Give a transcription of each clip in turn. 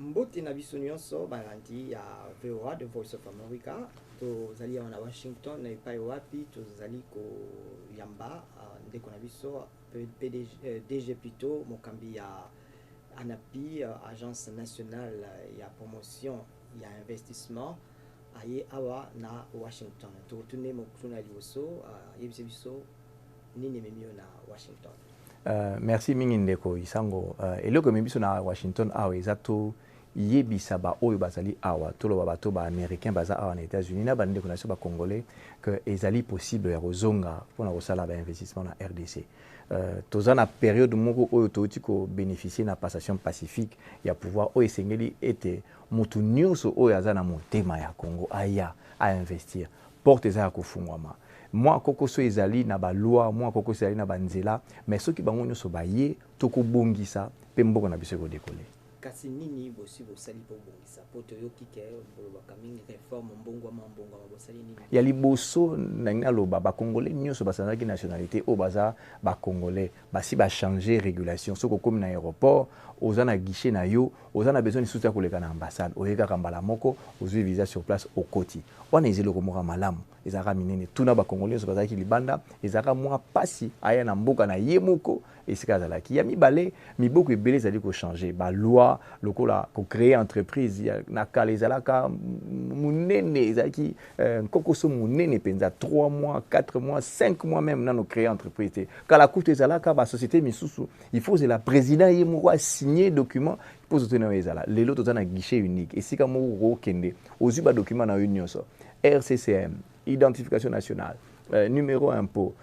Mbote na biso nyonso balandi ya VOA The Voice of America tozali awa na Washington na epai wapi tozali koyamba ndeko na biso DG plutôt mokambi ya ANAPI, Agence Nationale ya Promotion ya Investissement aye awa na Washington tokotune mokutuna liboso yebise biso nini memio na Washington. Merci mingi ndeko isango eloko mebiso na Washington awa ezato yebisa ba oyo bazali awa toloba bato ba américain baza awa na États-Unis na bande ko na so ba congolais que ezali possible ya kozonga pona kosala ba investissement na RDC. Toza na période moko oyo touti ko bénéficier na passation pacifique ya pouvoir oyo esengeli ete mutu nyonso oyo aza na motema ya Congo aya a investir porte eza ya kofungwama. Moi koko so ezali na ba loi moi koko ezali na banzela mais soki bango nyonso baye toko bongisa pe mboko na biso ko décoller. Kasi nini bosi bosali po bongisa po toyoki ke bolobaka mingi réforme mbongo bosali nini ya liboso na loba ba congolais nyonso basanaki nationalité o baza ba congolais basi ba changer régulation soko comme na aéroport oza na guichet na yo oza na besoin de soutien koleka na ambassade oyeka kambala moko ozwi visa sur place au koti wana ezelo komoka malamu ezaka minene tuna ba congolais so bazaki libanda ezaka mwa pasi aya na mboka na yemoko esika zalaki ya mibale miboko ebele ezali ko changer ba loi lokola ko créer entreprise na kala ezalaka munene ezalaki kokoso munene penza 3 mois 4 mois 5 mois même nano créer entreprise kala kutu ezalaka ba société misusu il faut que la président yemoko signer document pour soutenir ezala lelo tozana na guichet unique esika moko kende ozwi ba document na union so RCCM identification nationale numéro impôt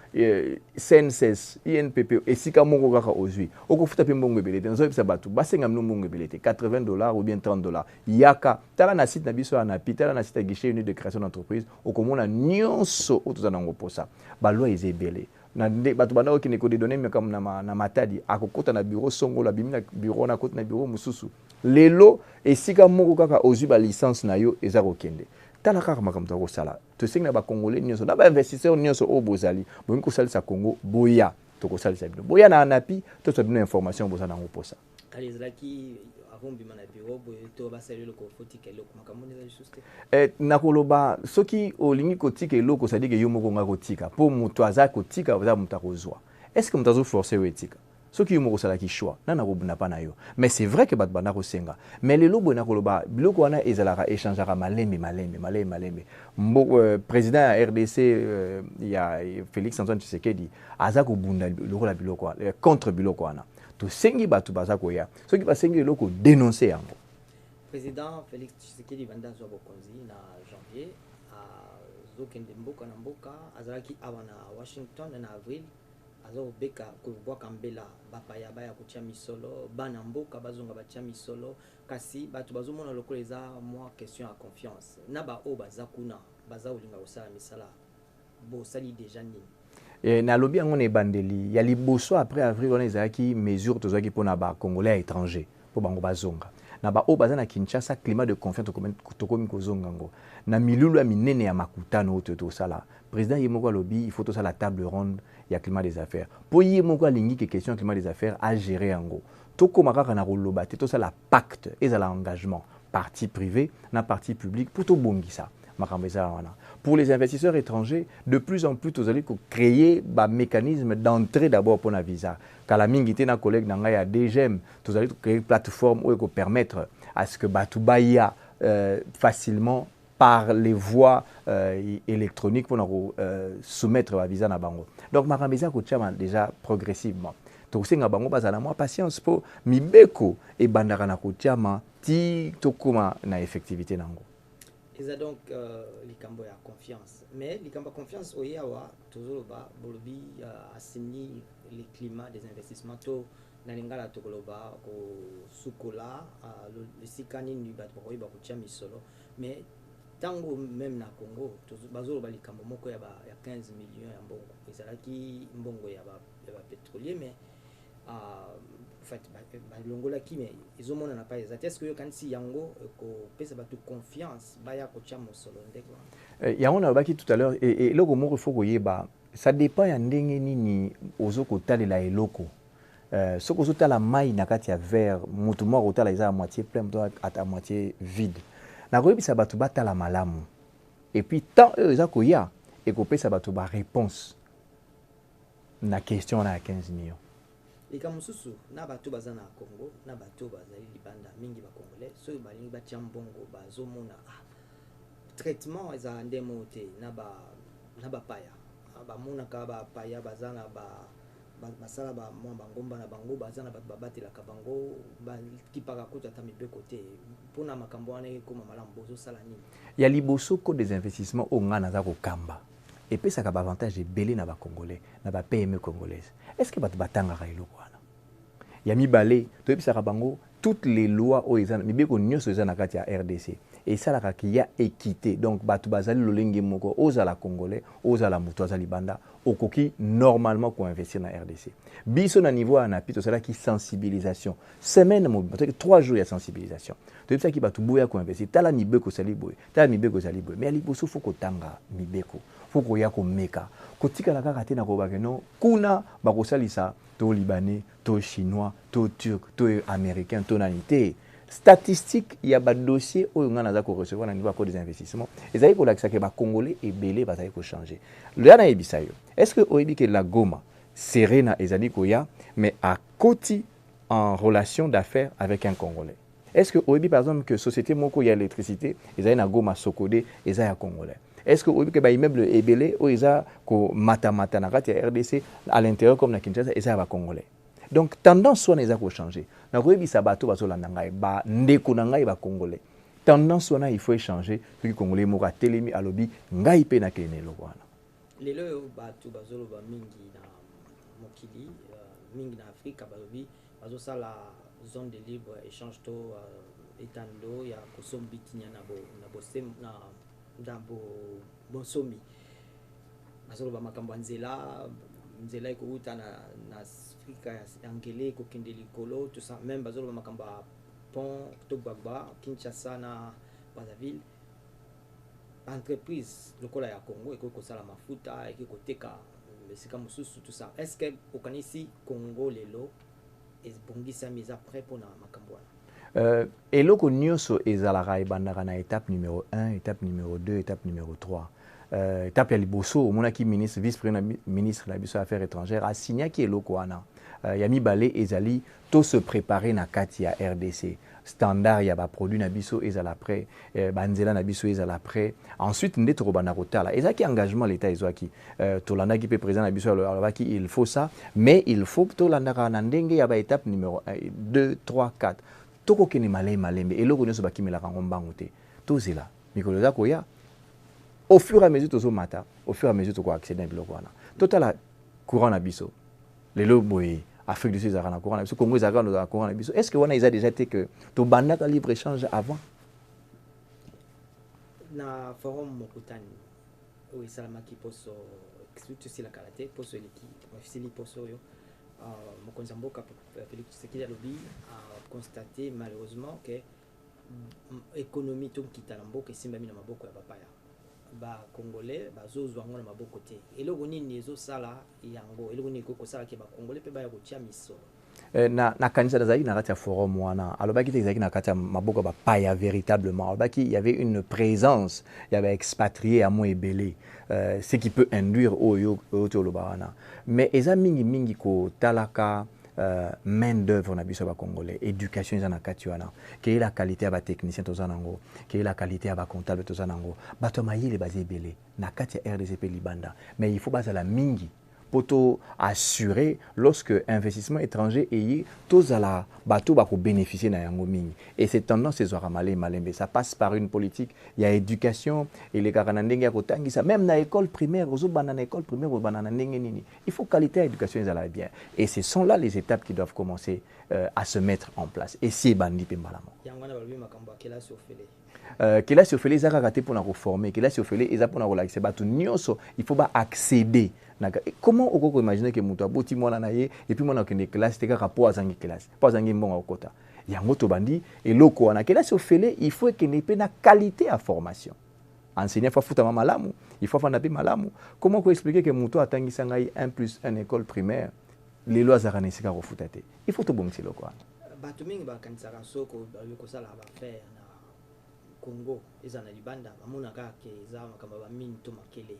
CNSS INPP esika moko kaka ozwi okofuta pe mbongo ebele te nzoyebisa bato basenga mino mbongo ebele te $80 ou bien $30 yaka tala na site na biso ya ANAPI tala na site ya guichet unique de création d'entreprise okomona nyonso otoza nango posa baloi eza ebele na bato banda okende kodedone meka na matadi akokota na bureau songola bimi na bureau na kota na bureau mususu lelo esika moko kaka ozwi ba licence na yo eza kokende tala kaka makambo ko sala to singa ba congolais nyonso na ba investisseur nyonso o bozali bongi ko salisa Congo boya to ko salisa bino boya na ANAPI to to bino information bozana ngo posa kali zalaki avombi mana bureau boye to ba salelo ko fotika eloko makambo neza juste nakoloba soki olingi kotika eloko sadike yo moko nga kotika po mutu aza kotika baza mutu akozwa est-ce que mutu azo forcer wetika soki yo moko salaki choix nana kobuna pa na yo mais c'est vrai que bato banda kosenga mais lelo boye nakoloba biloko wana ezalaka échangeaka malembe président ya RDC ya Félix Antoine Tshisekedi aza kobunda lokola biloko contre biloko wana tosengi bato baza koya soki basengi eloko dénoncer yango. Président Félix Tshisekedi banda zo bokonzi na janvier zokende mboka na mboka azalaki awa na Washington na avril azobeka kubwaka mbela bapaya baya kutia misolo bana mboka bazonga batia misolo kasi bato bazomona lokola eza mwa question ya confiance na ba o baza kuna baza olinga kosala misala bosali déjà nini na lobi yango na ebandeli ya liboso après avril wana ezalaki mesure tozwaki mpona ba congolais ya étranger po bango bazonga na ba o baza na Kinshasa climat de confiance tokomi kozonga ngo na milulu ya minene ya makutano oyo tosala président yemoko alobi il faut tosala la table ronde ya climat des affaires po yemoko alingi ke question climat des affaires a gérer yango tokoma kaka na koloba te tosala pacte ezala engagement parti privé na parti public pour tobongisa makambo eza wana. Pour les investisseurs étrangers, de plus en plus, vous allez créer un mécanisme d'entrée d'abord pour la visa. Quand la mingité na collègue nanga ya DGM, vous allez créer une plateforme où permettre à ce que Batubaya facilement par les voies électroniques pour soumettre la visa na bango. Donc makambo eza ko tchama déjà progressivement. Donc c'est ngabango bazala moi patience pour mibeko et bandaka na ko tchama ti tokuma na effectivité nango. Eza donc likambo ya confiance mais likambo ya confiance oyawa tozoloba bolobi asini le climat des investissements to na lingala tokoloba ko sukola le sikani ni bato bakoyeba kotia misolo mais tango même na Congo bazoloba likambo moko ya 15 millions ya mbongo ezalaki mbongo ya ba pétrolier mais en fait balongola ki mais ezomona na pa ezati est-ce que yo kanisi yango ko pesa batu confiance baya ko tia mosolo ndeko yango na baki tout à l'heure et loko moko faut koyeba ça dépend ya ndenge nini ozo kotalela eloko ce que tu as la maille na kati ya verre mutu moko otala eza à moitié plein mutu à moitié vide na koyebisa bato batala malamu et puis tant eux eza koya ekopesa bato ba réponse na question na 15 millions likambo mosusu na bato baza na Congo na bato bazali libanda mingi ba Congolais soki balingi batia mbongo bazomona traitement eza ndemo te na bapaya bamonaka bapaya baza na basala bamwa bangomba na bango baza na bato babatelaka bango bakipaka kutu ata mibeko te mpona makambo wana ekoma malamu bozosala nini ya liboso ko des investissements oyo ngai naza kokamba epesaka baavantage ebele na bacongolais na bapme congolaise est ce que bato batangaka eloko wana ya mibale toyebisaka bango toutes les lois oyo eza mibeko nyonso eza na kati ya RDC esalaka ki ya équité donc bato bazali lolenge moko ozala congolais ozala moto azali banda okoki normalement koinvestir na RDC biso na niveau ya napi tosalaki sensibilisation semaine mobile 3 jours ya sensibilisation toyebisaki bato boya koinvestir tala mibeko osali boye tala mibeko ezali boye mais ya liboso fo kotanga mibeko fo koya komeka kotikala kaka te na kobake no kuna bakosalisa to libanais to chinois to turc to américain to nani te statistique ya ba dossier oyo nga naza ko recevoir na niveau des investissements ezali ko lakisa ke ba congolais ebele bazali ko changer le na ebisa yo est-ce que oyebi que la Goma Serena ezali ko ya mais à côté en relation d'affaires avec un congolais est-ce que oyebi par exemple que société moko ya électricité ezali na Goma Sokode ezali ya congolais est-ce que oyebi que ba immeuble ebele oyo eza ko matamata na kati ya RDC à l'intérieur comme na Kinshasa ezali ba congolais donc tendance wana eza ko changer na koyebisa bato bazolanda ngai ba ndeko na ngai ba congolais tendance wana il faut échanger soki congolais moko atelemi alobi ngai pe na kene eloko wana lelo oyo bato bazoloba mingi na mokili mingi na Afrika balobi bazosala zone de libre échange to etando ya kosombikinya na bonsomi bazoloba makambo ya nzela ekouta na Afrika ya ngele kokende likolo tout ça même bazoloba makambo ya pont to Gbagba Kinshasa na Brazzaville entreprise lokola ya Congo ekoki kosala mafuta ekoki koteka esika mosusu tout ça est-ce que okanisi Congo lelo ebongisami eza prêt mpona makambo wana eloko nyonso ezalaka ebandaka na étape numéro 1 étape numéro 2 étape numéro 3 étape ya liboso omonaki ministre vice-président ministre na biso affaires étrangères asignaki eloko wana ya mibale ezali to se préparer na kati ya RDC standard ya ba produit na biso ezala prêt banzela na biso ezala prêt ensuite nde tokobanda kotala ezaki engagement l'état ezwaki tolandaki pe président na biso alobaki il faut ça mais il faut tolandaka na ndenge ya ba étape numéro 1 2 3 4 tokokende malembe eloko nyonso bakimelaka ngo mbangu te tozela mikolo eza koya au fur et à mesure tozomata au fur et à mesure toko accéder na biloko wana totala courant na biso lelo boye Afrique du Sud ezalaka na courant na biso Congo ezalaka na courant na biso est-ce que wana eza déjà été que tobandaka libre échange avant na forum mokutani oyo esalamaki poso tosilaka te poso eleki mafisili poso oyo mokonzi ya mboka Félix Tshisekedi alobi constaté malheureusement que économie tokita na mboka esimbami na maboko ya bapaya ba congolais bazozwa ngo na maboko te eloko nini ezosala yango eloko nini kokosala ke ba congolais pe baya kotia miso na kanisa nazalaki na kati ya forum wana alobaki te ezalaki na kati ya maboko bapaya véritablement alobaki il y avait une présence il y avait expatrié ya mo ebele ce qui peut induire oyo toloba wana mais eza mingi kotalaka main d'œuvre na biso ba congolais éducation eza na kati wana ke la qualité ya ba technicien toza nango ke la qualité ya ba comptable toza nango bato mayele bazebele na kati ya RDC libanda mais il faut bazala mingi pour assurer lorsque investissement étranger est tozala bato bako bénéficier na yango mingi et cette tendance ezwaka malembe ça passe par une politique il y a éducation et les karana ndenge ya kotangisa même na école primaire ozobana na école primaire ozobana na ndenge nini il faut qualité à éducation ezala bien et ce sont là les étapes qui doivent commencer à se mettre en place et si bandi pe malamo yango na balbi makambo akela sofele kelasi ofele ezaka kate mpona koformer kelasi ofele eza mpona kolakisa bato nyonso il faut ba accéder comment okoko imaginer que moto aboti mwana na ye et puis mwana okende kelasi te kaka po azangi kelasi po azangi mbongo okota yango tobandi eloko wana kelasi ofele il faut ekende mpe na qualité ya formation enseignant faut futama malamu il faut fanda mpe malamu comment ko expliquer que moto atangisa ngai 1 + 1 école primaire lelo azaka na esika kofuta te il faut tobongisa eloko wana bato mingi bakanisaka soko kosala bafaire na Congo eza na libanda bamonaka ke eza makambo ya bamine to makele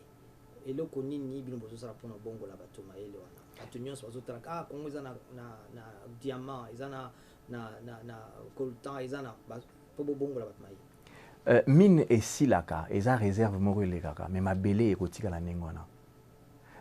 eloko nini bino bozosala mpona bongola bato mayele wana bato nyonso bazotalaka Congo eza na diamant eza na coltan eza na po bobongola bato mayele mine esilaka eza réserve moko elekaka me mabele ekotikala ndenge wana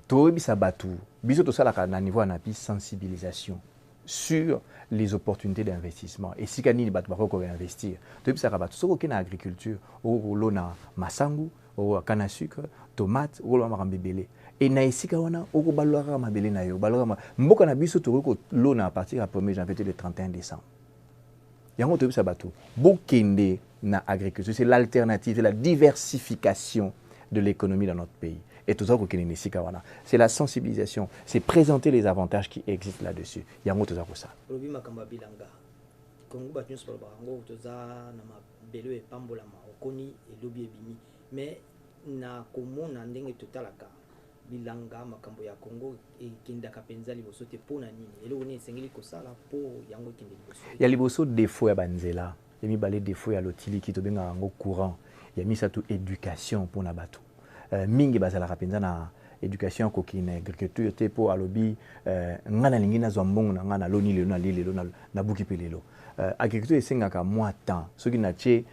toyebisa bato biso tosalaka na niveau na bi sensibilisation sur les opportunités d'investissement et si kanini bato bakoko investir toyebisaka bato soki okende na agriculture okolona masangu okokana sucre tomate okolona makambo ebele e na esika wana okobalolaka mabele na yo balolaka mboka na biso tokoki kolona à partir ya 1er janvier le 31 décembre yango toyebisa bato bokende na agriculture c'est l'alternative c'est la diversification de l'économie dans notre pays. Et tout ça, c'est la sensibilisation, c'est présenter les avantages qui existent là-dessus. Il y a un autre ça. Mais na komona ndenge totalaka bilanga makambo ya Congo et kindaka penza liboso te pona nini eloko ni esengeli kosala po yango kinde liboso ya liboso défaut ya banzela ya mibale défaut ya lotili ki tobenga yango courant ya misato éducation pona bato mingi bazalaka penza na éducation koki na agriculture te po alobi ngana lingi na zwambongo na ngana loni lelo na lelo na buki pelelo agriculture esengaka moi temps soki na tie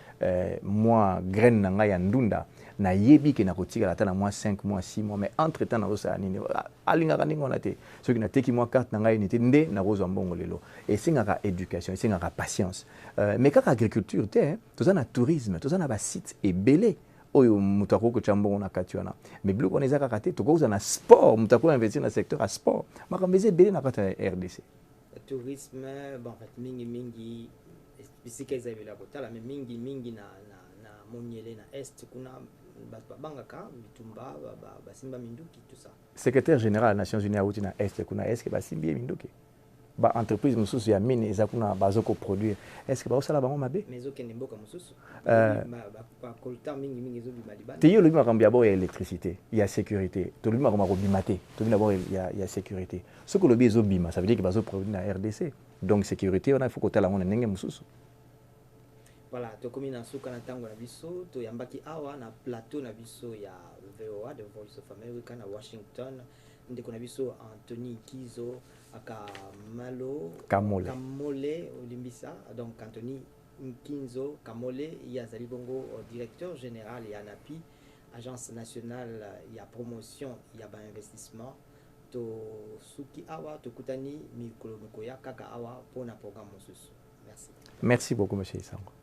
moi graine na ngai ya ndunda na yebi ke na kotika ata na moi 5 mois 6 mois mais entre temps na osala nini alingaka ndenge wana te soki na teki moi carte na ngai ni te nde na kozwa mbongo lelo esengaka éducation esengaka patience mais kaka agriculture te toza na tourisme toza na ba site ebele oyo mutu akokotia mbongo na kati wana mais biloko wana eza kaka te tokoza na sport mutu akoinvestir na secteur ya sport makambo eza ebele na kati ya RDC tourisme bon en fait mingi bisika eza ebele kotala mais mingi na monyele na est kuna babangaka bitumba basimba minduki tout ça secrétaire général des Nations Unies auti na est kuna est que basimbi minduki ba entreprise mususu ya mine eza kuna bazoko produire est-ce que baosala bango mabe mais okende mboka mususu ba kolta mingi zo bimaliba te yo lobi makambo ya bo ya électricité ya sécurité to lobi makambo kobima te to lobi d'abord ya sécurité ce que lobi ezo bima ça veut dire que bazo produire na RDC donc sécurité on a il faut kotala ngona ndenge mususu. Voilà, tokomi na suka na tango na biso to yambaki awa na plateau na biso ya VOA The Voice of America na Washington ndeko na biso Anthony Kizo Kamole Olimbisa donc Anthony Kinzo Kamole yazali bongo directeur général ya ANAPI agence nationale ya promotion ya ba investissement to suki awa to kutani mikolo ya kaka awa pona programme mosusu. Merci. Merci beaucoup monsieur Isango.